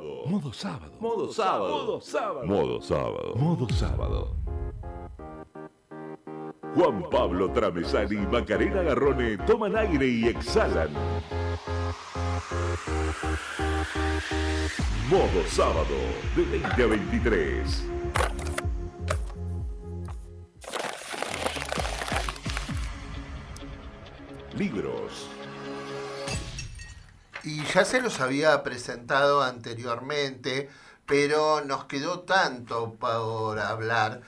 sábado. Modo sábado. Modo sábado. Modo sábado. Modo sábado. Modo sábado. Juan Pablo Tramesani y Macarena Garrone toman aire y exhalan. Modo sábado, de 20 a 23. Libros. Y ya se los había presentado anteriormente, pero nos quedó tanto por hablar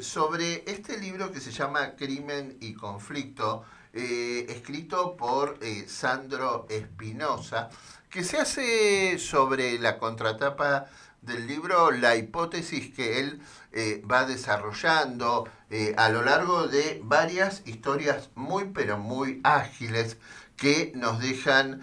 sobre este libro que se llama Crimen y Conflicto, escrito por Sandro Espinosa, que se hace sobre la contratapa del libro la hipótesis que él va desarrollando a lo largo de varias historias muy pero muy ágiles que nos dejan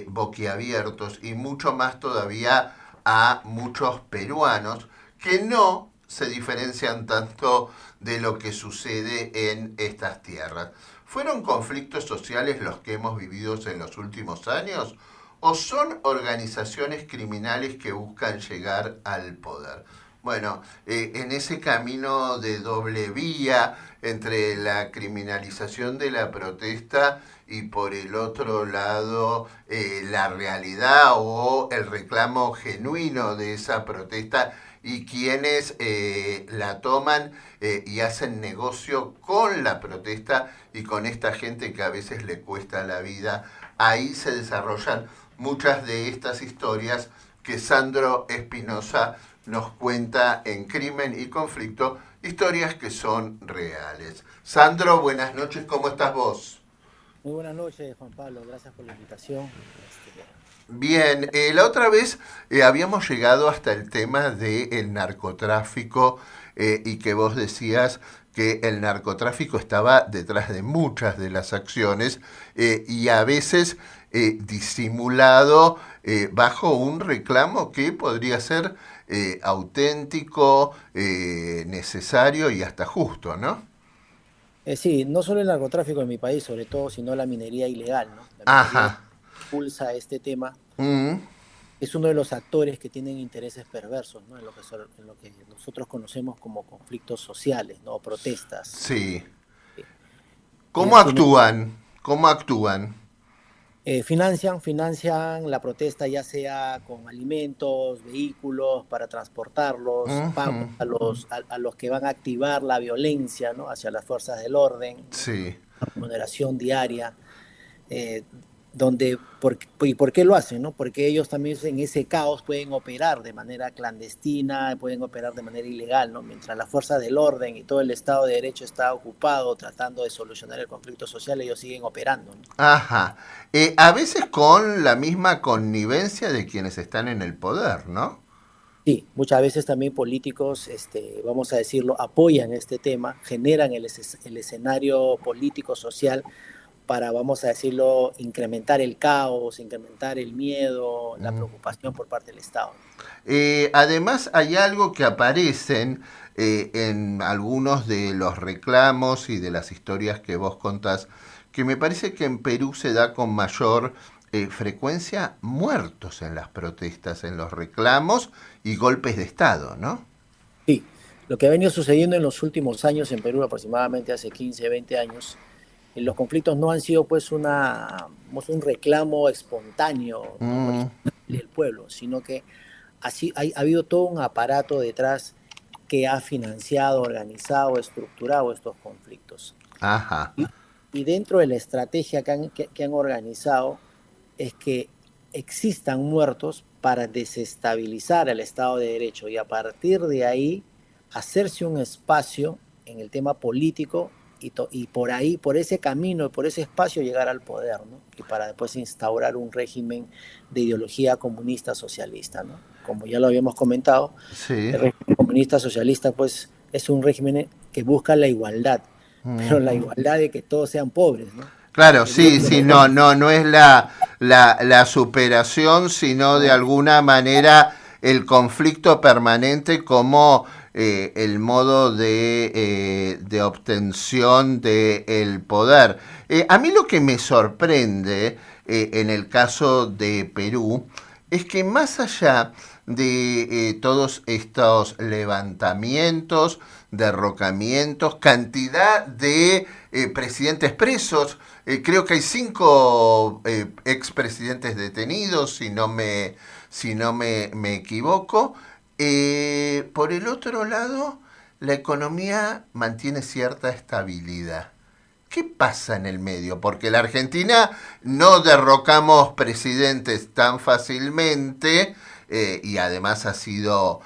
boquiabiertos y mucho más todavía a muchos peruanos que no se diferencian tanto de lo que sucede en estas tierras. ¿Fueron conflictos sociales los que hemos vivido en los últimos años o son organizaciones criminales que buscan llegar al poder? Bueno, en ese camino de doble vía entre la criminalización de la protesta y por el otro lado la realidad o el reclamo genuino de esa protesta y quienes la toman y hacen negocio con la protesta y con esta gente que a veces le cuesta la vida, ahí se desarrollan muchas de estas historias que Sandro Espinosa nos cuenta en Crimen y Conflicto, historias que son reales. Sandro, buenas noches, ¿cómo estás vos? Muy buenas noches, Juan Pablo, gracias por la invitación. Bien, la otra vez habíamos llegado hasta el tema del narcotráfico y que vos decías que el narcotráfico estaba detrás de muchas de las acciones y a veces disimulado bajo un reclamo que podría ser auténtico, necesario y hasta justo, ¿no? Sí, no solo el narcotráfico en mi país, sobre todo, sino la minería ilegal, ¿no? La minería Ajá. impulsa este tema. Mm. Es uno de los actores que tienen intereses perversos, ¿no? En lo que nosotros conocemos como conflictos sociales, ¿no? O protestas. Sí. Eh, ¿Cómo ellos tienen- actúan? ¿Cómo actúan? financian la protesta ya sea con alimentos, vehículos para transportarlos, pagos Ujú. a los que van a activar la violencia, ¿no? Hacia las fuerzas del orden, ¿no? Sí. Remuneración diaria, eh, ¿y por qué lo hacen? ¿No? Porque ellos también en ese caos pueden operar de manera clandestina, pueden operar de manera ilegal, ¿no? Mientras la fuerza del orden y todo el Estado de Derecho está ocupado tratando de solucionar el conflicto social, ellos siguen operando, ¿no? Ajá. A veces con la misma connivencia de quienes están en el poder, ¿no? Sí, muchas veces también políticos, vamos a decirlo, apoyan este tema, generan el escenario político, social, para, vamos a decirlo, incrementar el caos, incrementar el miedo, la preocupación por parte del Estado. Además, hay algo que aparecen en algunos de los reclamos y de las historias que vos contás, que me parece que en Perú se da con mayor frecuencia muertos en las protestas, en los reclamos y golpes de Estado, ¿no? Sí, lo que ha venido sucediendo en los últimos años en Perú, aproximadamente hace 15, 20 años, los conflictos no han sido pues un reclamo espontáneo, ¿no? Mm. Original del pueblo, sino que ha habido todo un aparato detrás que ha financiado, organizado, estructurado estos conflictos. Ajá. Y dentro de la estrategia que han organizado es que existan muertos para desestabilizar el Estado de Derecho y a partir de ahí hacerse un espacio en el tema político y por ahí, por ese camino, por ese espacio llegar al poder, ¿no? Y para después instaurar un régimen de ideología comunista socialista, ¿no? Como ya lo habíamos comentado, Sí. el régimen comunista socialista pues es un régimen que busca la igualdad, pero la igualdad de que todos sean pobres, ¿no? Claro, El sí, sí, no es la superación, sino de alguna manera el conflicto permanente como el modo de obtención del poder. A mí lo que me sorprende en el caso de Perú es que más allá de todos estos levantamientos, derrocamientos, cantidad de presidentes presos, creo que hay 5 expresidentes detenidos, si no me equivoco. Por el otro lado, la economía mantiene cierta estabilidad. ¿Qué pasa en el medio? Porque la Argentina no derrocamos presidentes tan fácilmente, y además ha sido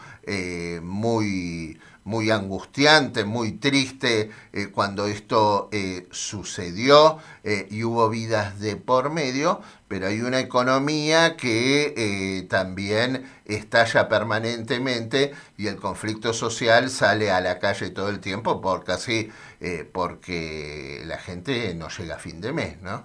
muy angustiante, muy triste cuando esto sucedió, y hubo vidas de por medio, pero hay una economía que también estalla permanentemente y el conflicto social sale a la calle todo el tiempo porque la gente no llega a fin de mes, ¿no?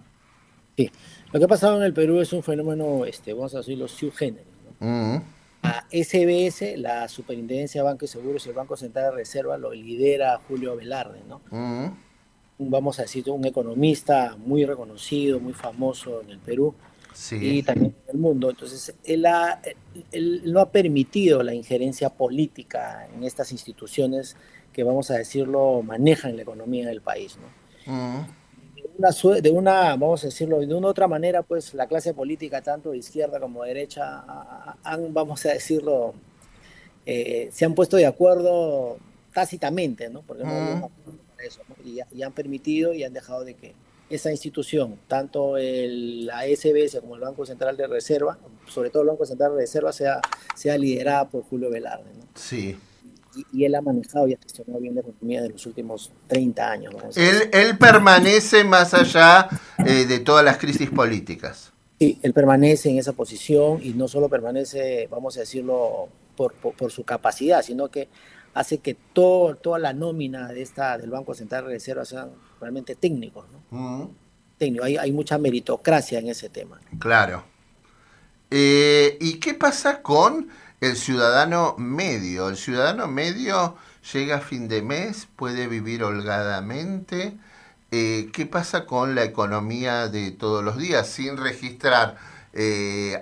Sí. Lo que ha pasado en el Perú es un fenómeno, vamos a decirlo, sui generis, ¿no? Mm, A SBS, la Superintendencia de Banco y Seguros y el Banco Central de Reserva lo lidera Julio Velarde, ¿no? mm, Vamos a decir, un economista muy reconocido, muy famoso en el Perú sí. y también en el mundo. Entonces, él no ha permitido la injerencia política en estas instituciones que, vamos a decirlo, manejan la economía del país, ¿no? Mm, Vamos a decirlo, de una u otra manera, pues la clase política, tanto de izquierda como de derecha, han, vamos a decirlo, se han puesto de acuerdo tácitamente, ¿no? Porque no había un mm. acuerdo para eso, ¿no? Y han permitido y han dejado de que esa institución, tanto la SBS como el Banco Central de Reserva, sobre todo el Banco Central de Reserva, sea liderada por Julio Velarde, ¿no? Sí. Y él ha manejado y ha gestionado bien la economía de los últimos 30 años, vamos a decir. Él permanece más allá de todas las crisis políticas. Sí, él permanece en esa posición y no solo permanece, vamos a decirlo, por su capacidad, sino que hace que toda la nómina del Banco Central de Reserva sean realmente técnicos, ¿no? Mm, Hay mucha meritocracia en ese tema. claro. ¿Y qué pasa con el ciudadano medio? El ciudadano medio llega a fin de mes, puede vivir holgadamente. ¿Qué pasa con la economía de todos los días sin registrar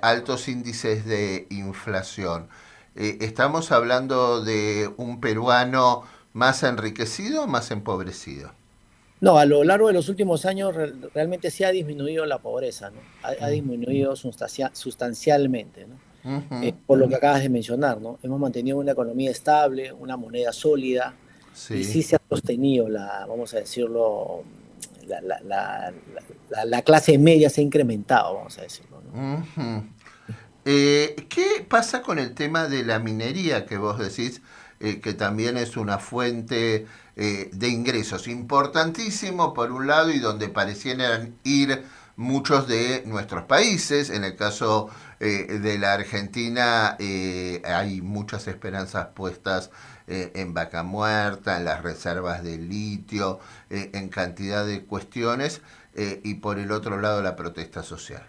altos índices de inflación? ¿Estamos hablando de un peruano más enriquecido o más empobrecido? No, a lo largo de los últimos años realmente sí ha disminuido la pobreza, ¿no? Ha disminuido sustancialmente, ¿no? Ujú, Por lo que acabas de mencionar, ¿no? Hemos mantenido una economía estable, una moneda sólida, y sí. sí se ha sostenido vamos a decirlo, la clase media se ha incrementado, vamos a decirlo, ¿no? Ujú. ¿Qué pasa con el tema de la minería que vos decís que también es una fuente de ingresos importantísimo por un lado y donde parecieran ir muchos de nuestros países? En el caso de la Argentina hay muchas esperanzas puestas en Vaca Muerta, en las reservas de litio, en cantidad de cuestiones, y por el otro lado la protesta social.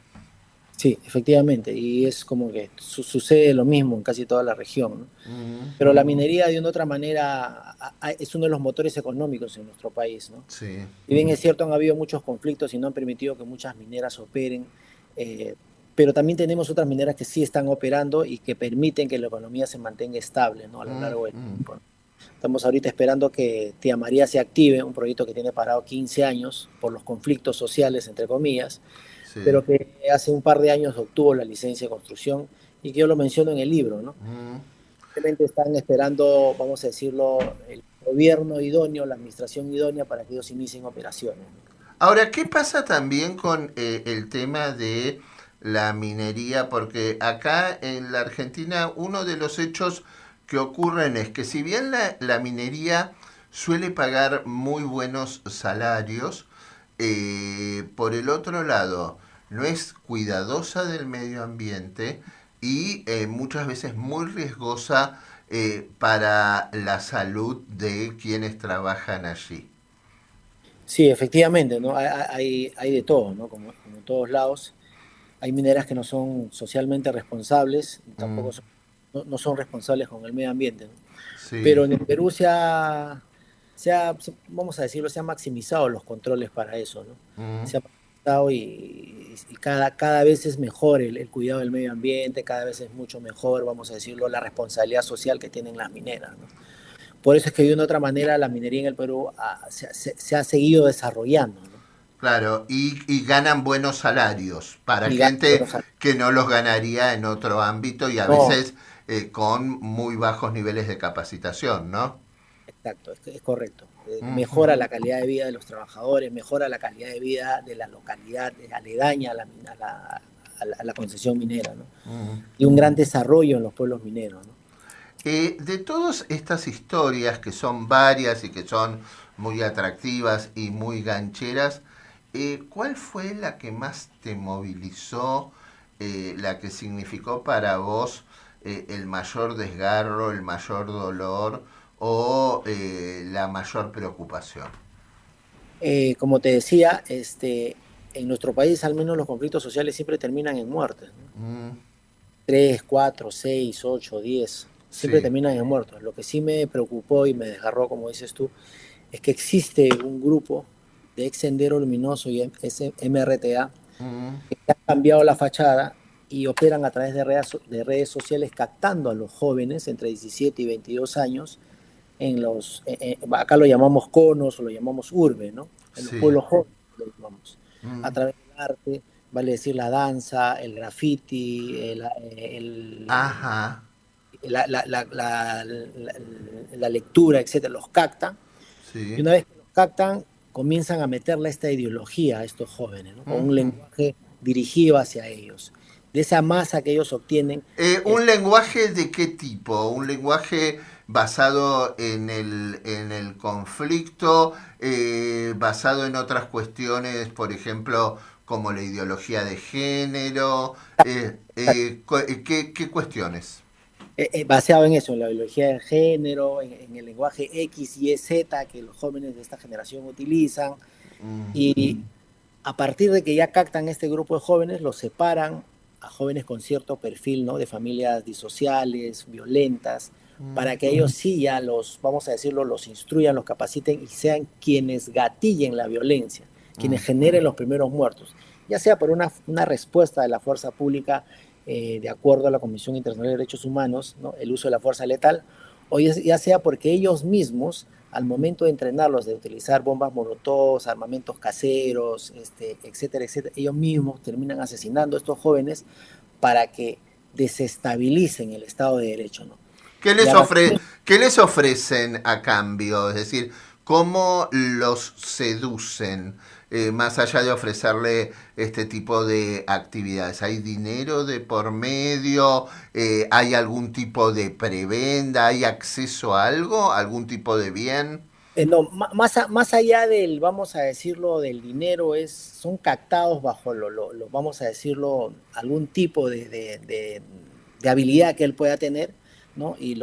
Sí, efectivamente, y es como que sucede lo mismo en casi toda la región, ¿no? Mm, Pero la minería, de una otra manera, es uno de los motores económicos en nuestro país, ¿no? sí. Si bien es cierto, han habido muchos conflictos y no han permitido que muchas mineras operen, eh, pero también tenemos otras mineras que sí están operando y que permiten que la economía se mantenga estable, ¿no? A lo Mm, largo del mm, tiempo, ¿no? Estamos ahorita esperando que Tía María se active, un proyecto que tiene parado 15 años por los conflictos sociales, entre comillas, sí. pero que hace un par de años obtuvo la licencia de construcción y que yo lo menciono en el libro, ¿no? Mm. Simplemente están esperando, vamos a decirlo, el gobierno idóneo, la administración idónea para que ellos inicien operaciones, ¿no? Ahora, ¿qué pasa también con el tema de la minería? Porque acá en la Argentina uno de los hechos que ocurren es que si bien la minería suele pagar muy buenos salarios, por el otro lado no es cuidadosa del medio ambiente y muchas veces muy riesgosa para la salud de quienes trabajan allí. Sí, efectivamente, ¿no? Hay de todo, ¿no? Como en todos lados. Hay mineras que no son socialmente responsables, y Mm, tampoco no son responsables con el medio ambiente, ¿no? sí. Pero en el Perú vamos a decirlo, se han maximizado los controles para eso, ¿no? Mm, Se ha maximizado estado y cada vez es mejor el cuidado del medio ambiente, cada vez es mucho mejor, vamos a decirlo, la responsabilidad social que tienen las mineras, ¿no? Por eso es que de una u otra manera la minería en el Perú se ha seguido desarrollando, ¿no? Claro, y ganan buenos salarios para Y gente bueno, que no los ganaría en otro ámbito y a no, veces con muy bajos niveles de capacitación, ¿no? exacto, es correcto. Ujú, Mejora la calidad de vida de los trabajadores, mejora la calidad de vida de la localidad aledaña a la concesión minera, ¿no? ujú. Y un gran desarrollo en los pueblos mineros, ¿no? De todas estas historias, que son varias y que son muy atractivas y muy gancheras, ¿cuál fue la que más te movilizó, la que significó para vos el mayor desgarro, el mayor dolor o la mayor preocupación? Como te decía, en nuestro país al menos los conflictos sociales siempre terminan en muertes, ¿no? Mm, 3, 4, 6, 8, 10, siempre sí, terminan en muertos. Lo que sí me preocupó y me desgarró, como dices tú, es que existe un grupo de ex Sendero Luminoso y MRTA mm, que han cambiado la fachada y operan a través de redes sociales captando a los jóvenes entre 17 y 22 años acá lo llamamos conos o lo llamamos urbe, ¿no? En los sí, pueblos jóvenes lo llamamos. A mm, través del arte, vale decir la danza, el graffiti, ajá, la, la- la- la- la- la lectura, etcétera, los captan. Y sí, una vez que los captan, comienzan a meterle esta ideología a estos jóvenes, ¿no? Con un ujú. lenguaje dirigido hacia ellos. De esa masa que ellos obtienen, ¿Un lenguaje de qué tipo? ¿Un lenguaje basado en el conflicto, basado en otras cuestiones, por ejemplo, como la ideología de género? ¿Qué cuestiones? baseado en eso, en la ideología de género, en el lenguaje X, Y, Z que los jóvenes de esta generación utilizan. Mm, Y a partir de que ya captan este grupo de jóvenes, los separan a jóvenes con cierto perfil, ¿no? De familias disociales, violentas, mm, para que ellos sí ya los, vamos a decirlo, los instruyan, los capaciten y sean quienes gatillen la violencia, mm, quienes generen los primeros muertos, ya sea por una respuesta de la fuerza pública de acuerdo a la Comisión Internacional de Derechos Humanos, ¿no? El uso de la fuerza letal, o ya sea porque ellos mismos al momento de entrenarlos, de utilizar bombas molotov, armamentos caseros, etcétera, etcétera, ellos mismos terminan asesinando a estos jóvenes para que desestabilicen el Estado de Derecho, ¿no? ¿Qué Y les a partir qué les ofrecen a cambio? Es decir, ¿cómo los seducen? Más allá de ofrecerle este tipo de actividades. ¿Hay dinero de por medio? ¿Hay algún tipo de prebenda? ¿Hay acceso a algo? ¿Algún tipo de bien? no, más allá del, vamos a decirlo, del dinero, son captados bajo vamos a decirlo, algún tipo de habilidad que él pueda tener, ¿no? Y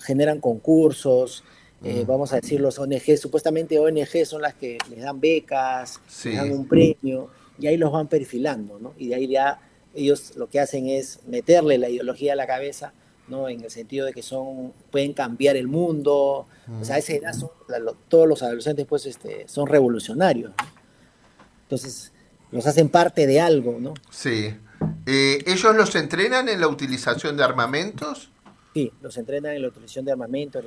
generan concursos, Mm, vamos a decir, los ONG, supuestamente ONG son las que les dan becas, les dan sí. un premio, y ahí los van perfilando, ¿no? Y de ahí ya ellos lo que hacen es meterle la ideología a la cabeza, ¿no? En el sentido de que pueden cambiar el mundo, o sea, Mm, a esa edad todos los adolescentes pues son revolucionarios, ¿no? Entonces los hacen parte de algo, ¿no? sí. ¿Ellos los entrenan en la utilización de armamentos? Sí, los entrenan en la utilización de armamentos,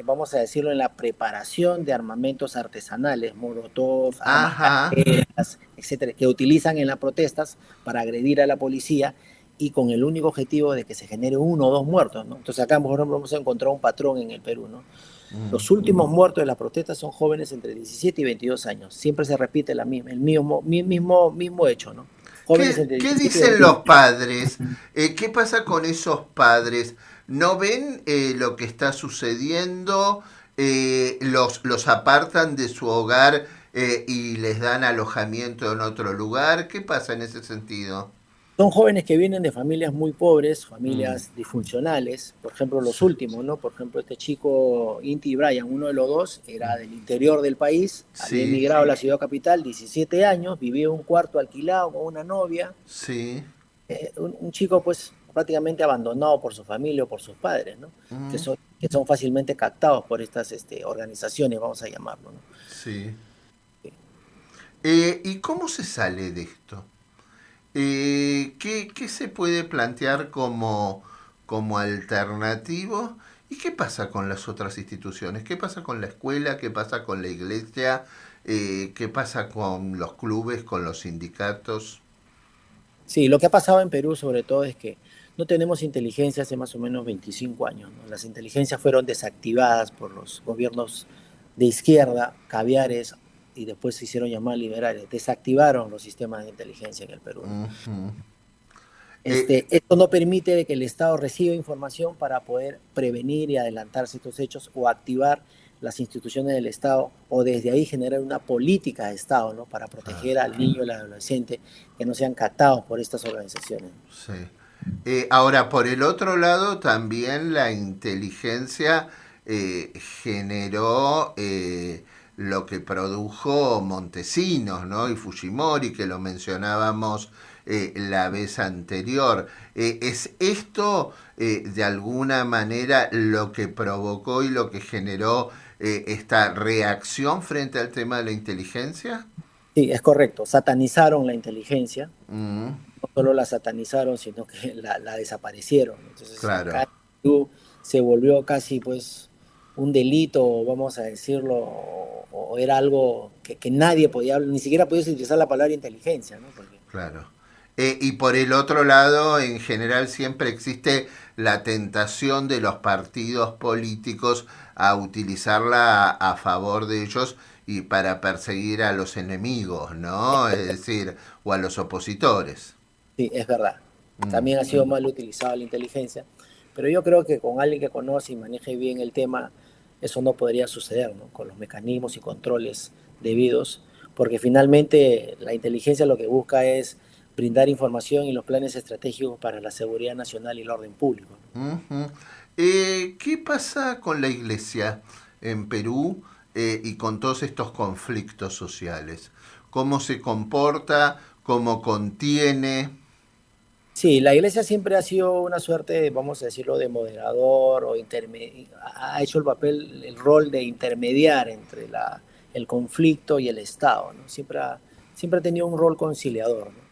vamos a decirlo, en la preparación de armamentos artesanales, molotov, armas Ajá. caseras, etcétera, que utilizan en las protestas para agredir a la policía y con el único objetivo de que se genere uno o dos muertos, ¿no? Entonces acá, por ejemplo, hemos encontrado un patrón en el Perú, ¿no? Mm. Los últimos muertos de las protestas son jóvenes entre 17 y 22 años. Siempre se repite el mismo hecho, ¿no? Jóvenes entre ¿Qué 17 y dicen 22 los padres? ¿Qué pasa con esos padres? ¿No ven lo que está sucediendo? Los apartan de su hogar y les dan alojamiento en otro lugar? ¿Qué pasa en ese sentido? Son jóvenes que vienen de familias muy pobres, Mm, familias disfuncionales, por ejemplo, los sí, últimos, ¿no? Por ejemplo, este chico, Inti Bryan, uno de los dos, era del interior del país, había sí, emigrado a la ciudad capital, 17 años, vivía en un cuarto alquilado con una novia, sí. un chico pues prácticamente abandonado por su familia o por sus padres, ¿no? Que Mm, son, que son fácilmente captados por estas organizaciones, vamos a llamarlo, ¿no? sí. ¿Y cómo se sale de esto? ¿Qué se puede plantear como alternativo? ¿Y qué pasa con las otras instituciones? ¿Qué pasa con la escuela? ¿Qué pasa con la iglesia? ¿Qué pasa con los clubes, con los sindicatos? Sí, lo que ha pasado en Perú sobre todo es que no tenemos inteligencia hace más o menos 25 años, ¿no? Las inteligencias fueron desactivadas por los gobiernos de izquierda, caviares, y después se hicieron llamar liberales. Desactivaron los sistemas de inteligencia en el Perú, ¿no? Ujú. Eh, Esto no permite de que el Estado reciba información para poder prevenir y adelantarse estos hechos o activar las instituciones del Estado o desde ahí generar una política de Estado, ¿no? Para proteger claro, al niño y al adolescente que no sean captados por estas organizaciones. sí. Ahora, por el otro lado, también la inteligencia generó lo que produjo Montesinos, ¿no? Y Fujimori, que lo mencionábamos la vez anterior. ¿Es esto de alguna manera lo que provocó y lo que generó esta reacción frente al tema de la inteligencia? Sí, es correcto. Satanizaron la inteligencia, Mm, no solo la satanizaron, sino que la desaparecieron. Entonces, acá claro. en Perú se volvió casi pues un delito, vamos a decirlo, o era algo que nadie podía, ni siquiera podía utilizar la palabra inteligencia, ¿no? Porque, Claro. Y por el otro lado, en general siempre existe la tentación de los partidos políticos a utilizarla a favor de ellos y para perseguir a los enemigos, ¿no? Es decir, o a los opositores. sí, es verdad. Mm, También ha sido mal utilizada la inteligencia, pero yo creo que con alguien que conoce y maneje bien el tema, eso no podría suceder, ¿no? Con los mecanismos y controles debidos, porque finalmente la inteligencia lo que busca es brindar información y los planes estratégicos para la seguridad nacional y el orden público. ujú. ¿Qué pasa con la iglesia en Perú y con todos estos conflictos sociales? ¿Cómo se comporta? ¿Cómo contiene? Sí, la iglesia siempre ha sido una suerte, vamos a decirlo, de moderador o ha hecho el papel, el rol de intermediar entre el conflicto y el Estado, ¿no? Siempre ha tenido un rol conciliador, ¿no?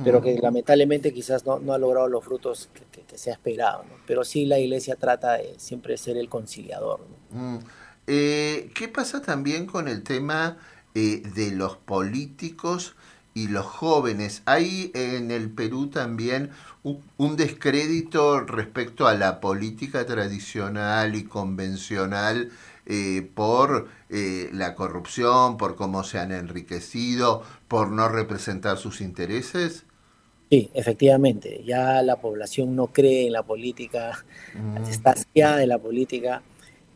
Pero Ujú. que lamentablemente quizás no ha logrado los frutos que se ha esperado, ¿no? Pero sí la iglesia trata de siempre ser el conciliador, ¿no? Mm. ¿Qué pasa también con el tema de los políticos y los jóvenes? Hay en el Perú también un descrédito respecto a la política tradicional y convencional por la corrupción, por cómo se han enriquecido, por no representar sus intereses. Sí, efectivamente, ya la población no cree en la política, Mm, está hastiada de la política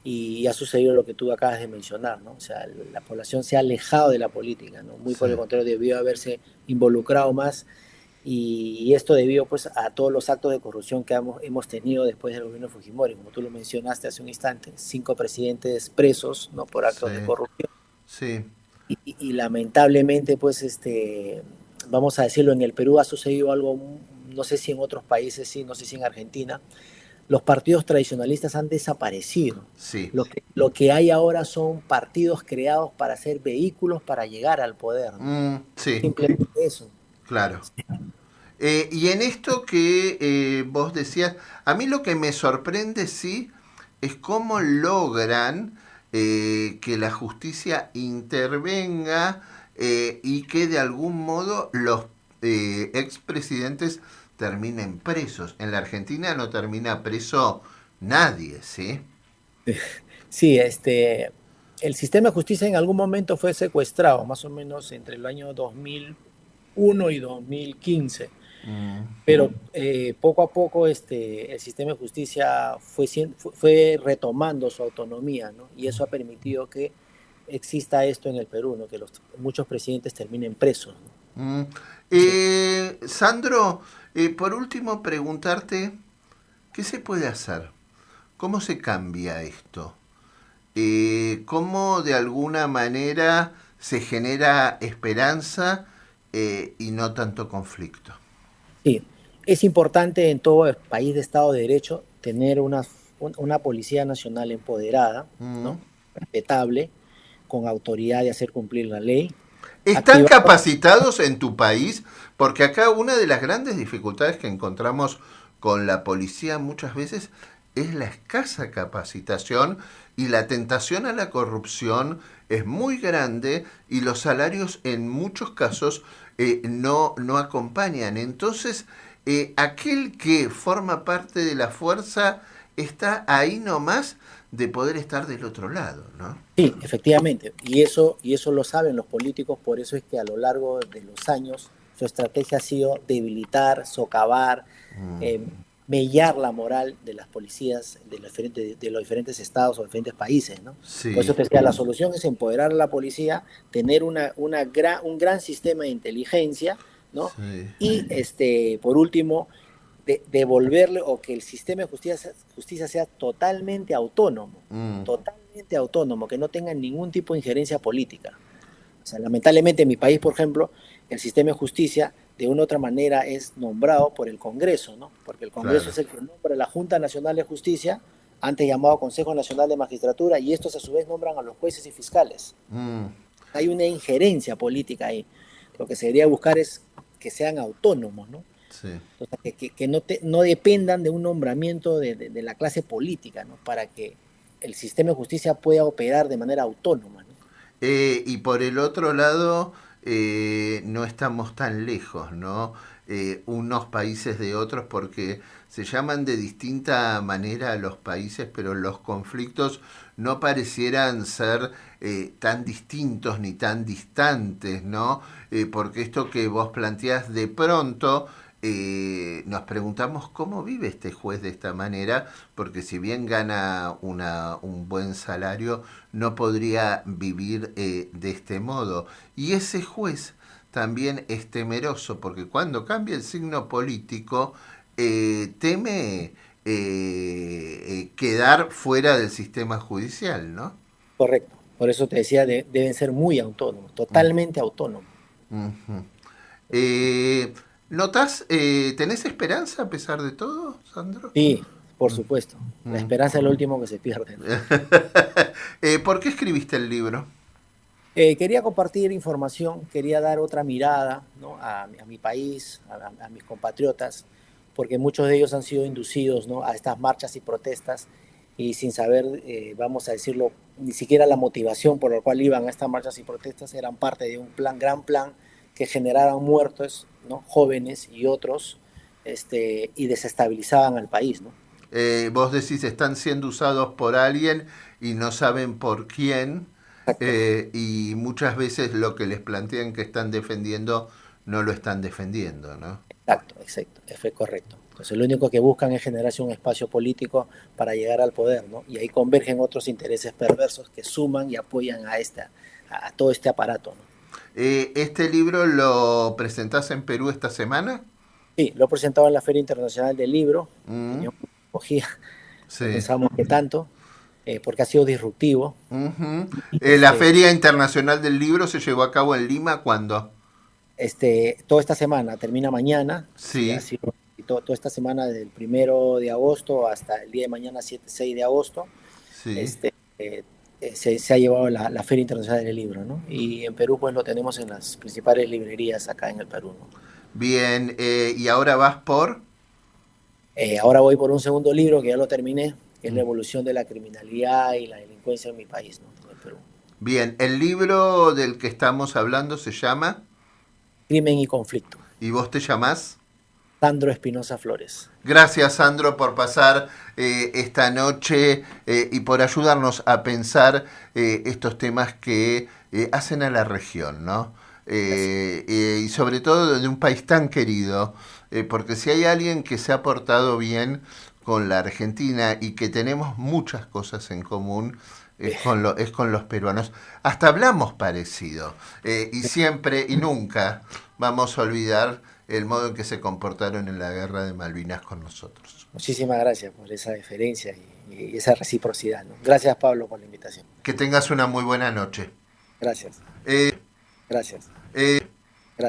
y ha sucedido lo que tú acabas de mencionar, ¿no? O sea, la población se ha alejado de la política, ¿no? Muy sí, por el contrario, debió haberse involucrado más y esto debido pues a todos los actos de corrupción que hemos tenido después del gobierno de Fujimori, como tú lo mencionaste hace un instante, 5 presidentes presos, ¿no? Por sí, actos de corrupción sí. y lamentablemente pues vamos a decirlo, en el Perú ha sucedido algo, no sé si en otros países, sí, no sé si en Argentina, los partidos tradicionalistas han desaparecido. Sí, Lo que hay ahora son partidos creados para ser vehículos para llegar al poder, ¿no? sí, Simplemente eso. claro. Y en esto que vos decías, a mí lo que me sorprende, sí, es cómo logran que la justicia intervenga y que de algún modo los expresidentes terminen presos. En la Argentina no termina preso nadie, ¿sí? Sí, el sistema de justicia en algún momento fue secuestrado, más o menos entre el año 2001 y 2015. Mm, Pero poco a poco el sistema de justicia fue retomando su autonomía, ¿no? Y eso ha permitido que exista esto en el Perú, ¿no? Que muchos presidentes terminen presos, ¿no? mm. Sí. Sandro, por último preguntarte, ¿qué se puede hacer? ¿Cómo se cambia esto? ¿Cómo de alguna manera se genera esperanza y no tanto conflicto? Sí, es importante en todo el país de Estado de Derecho tener una Policía Nacional empoderada, Mm, ¿no? Respetable, con autoridad de hacer cumplir la ley. ¿Están activado. capacitados en tu país? Porque acá una de las grandes dificultades que encontramos con la policía muchas veces es la escasa capacitación y la tentación a la corrupción es muy grande y los salarios en muchos casos no acompañan. Entonces, aquel que forma parte de la fuerza está ahí nomás de poder estar del otro lado, ¿no? Sí, efectivamente, y eso lo saben los políticos, por eso es que a lo largo de los años su estrategia ha sido debilitar, socavar, Mm, eh, mellar la moral de las policías de los diferentes estados o diferentes países, ¿no? Por eso sí, te decía, la solución es empoderar a la policía, tener un gran sistema de inteligencia, ¿no? sí. Y por último, devolverle o que el sistema de justicia sea Mm, totalmente autónomo, que no tenga ningún tipo de injerencia política. O sea, lamentablemente en mi país, por ejemplo, el sistema de justicia de una u otra manera es nombrado por el Congreso, ¿no? Porque el Congreso claro. es el que nombra la Junta Nacional de Justicia, antes llamado Consejo Nacional de Magistratura, y estos a su vez nombran a los jueces y fiscales. Mm, Hay una injerencia política ahí. Lo que se debería buscar es que sean autónomos, ¿no? sí. O sea, que no dependan de un nombramiento de la clase política, ¿no? Para que el sistema de justicia pueda operar de manera autónoma, ¿no? Y por el otro lado, no estamos tan lejos, ¿no? Unos países de otros, porque se llaman de distinta manera a los países, pero los conflictos no parecieran ser tan distintos ni tan distantes, ¿no? Porque esto que vos planteás de pronto, nos preguntamos cómo vive este juez de esta manera, porque si bien gana un buen salario, no podría vivir de este modo. Y ese juez también es temeroso, porque cuando cambia el signo político, teme quedar fuera del sistema judicial, ¿no? Correcto. Por eso te decía, deben ser muy autónomos, totalmente autónomos. Ujú. ¿Notás, tenés esperanza a pesar de todo, Sandro? Sí, por Mm, supuesto. La mm. esperanza es lo último que se pierde, ¿no? ¿Por qué escribiste el libro? Quería compartir información, quería dar otra mirada, ¿no? A mi país, a mis compatriotas, porque muchos de ellos han sido inducidos, ¿no? A estas marchas y protestas y sin saber, vamos a decirlo, ni siquiera la motivación por la cual iban a estas marchas y protestas eran parte de un plan, gran plan que generaban muertos, ¿no? Jóvenes y otros, y desestabilizaban al país, ¿no? Vos decís están siendo usados por alguien y no saben por quién, Exacto. y muchas veces lo que les plantean que están defendiendo no lo están defendiendo, ¿no? Exacto, exacto, fue correcto. Entonces, lo único que buscan es generarse un espacio político para llegar al poder, ¿no? Y ahí convergen otros intereses perversos que suman y apoyan a todo este aparato, ¿no? ¿Este libro lo presentás en Perú esta semana? Sí, lo he presentado en la Feria Internacional del Libro, Mm, tenía una acogida, no sí. pensamos que tanto, porque ha sido disruptivo. Ujú. Y, La Feria Internacional del Libro se llevó a cabo en Lima, ¿cuándo? toda esta semana, termina mañana, y ha Sí, sido y toda esta semana del 1 de agosto hasta el día de mañana, 6 de agosto, sí. este, eh, se ha llevado la Feria Internacional del Libro, ¿no? Y en Perú, pues lo tenemos en las principales librerías acá en el Perú, ¿no? Bien, y ahora vas por... Ahora voy por un segundo libro que ya lo terminé, que es la Mm. evolución de la criminalidad y la delincuencia en mi país, ¿no? En el Perú. Bien, el libro del que estamos hablando se llama... Crimen y conflicto. ¿Y vos te llamás? Sandro Espinosa Flores. Gracias, Sandro, por pasar esta noche y por ayudarnos a pensar estos temas que hacen a la región, ¿no? Gracias. Y sobre todo de un país tan querido, porque si hay alguien que se ha portado bien con la Argentina y que tenemos muchas cosas en común, es con los peruanos. Hasta hablamos parecido, y siempre y nunca vamos a olvidar el modo en que se comportaron en la guerra de Malvinas con nosotros. Muchísimas gracias por esa deferencia y esa reciprocidad, ¿no? Gracias, Pablo, por la invitación. Que tengas una muy buena noche. Gracias, Eh, gracias. eh,